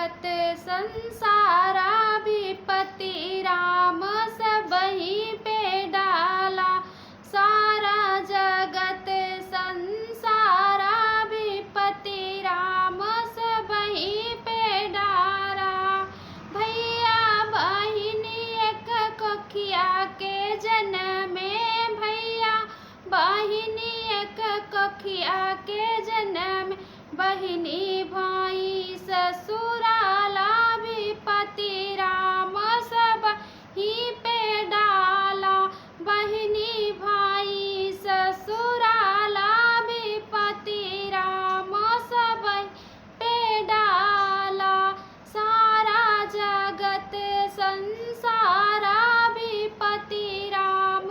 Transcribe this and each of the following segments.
जगत संसारा विपत्ति राम सबहि पे डाला। सारा जगत संसारा विपत्ति राम सबहि पे डाला। भैया बहिनी एक कोखिया के जन्मे, भैया बहिनी एक कोखिया के जन्म। बहिनी भाई ससुराला विपत्ति राम सबहि पे डाला। बहिनी भाई ससुराला विपत्ति राम सबहि पे डाला। सारा जगत संसारा विपत्ति राम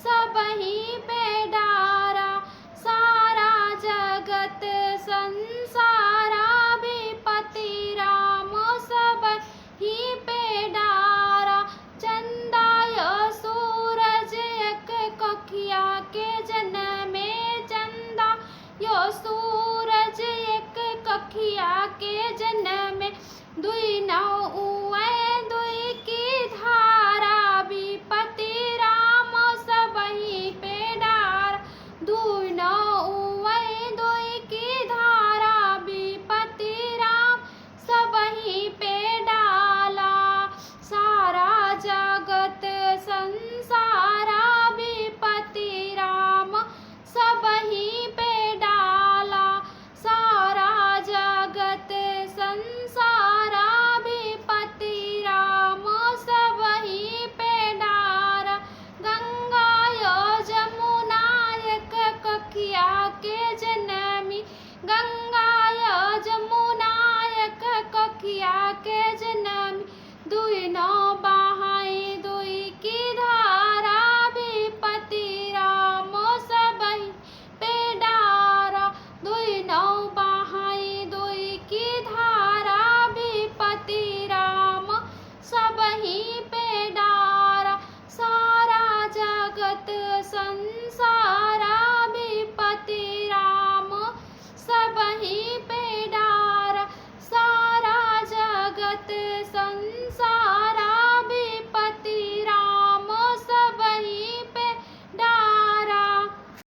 सबहि पे डाला। सारा जगत संसारा विपत्ति राम सबहि पे डाला। चंदा यो सूरज एक कोखिया के जन्मे, चंदा यो सूरज एक कोखिया के जन्मे। दुई नौ उए दुई की धारा विपत्ति राम सबहि पे डाला। दुई नौ उए दुई की धारा विपत्ति राम सबहि पे डाला। सारा जगत संसारा विपत्ति राम सबहि पे डाला। सारा जगत संसारा विपत्ति राम सबहि पे डाला। गंगा यो जमुना एक कोखिया के जन्मी, गंगा यो जमुना एक कोखिया के जन्मी। दुई नौ बहाई दुई की धारा विपत्ति राम सबहि पे डाला। दुई नौ बहाई दुई की धारा विपत्ति राम सबहि पे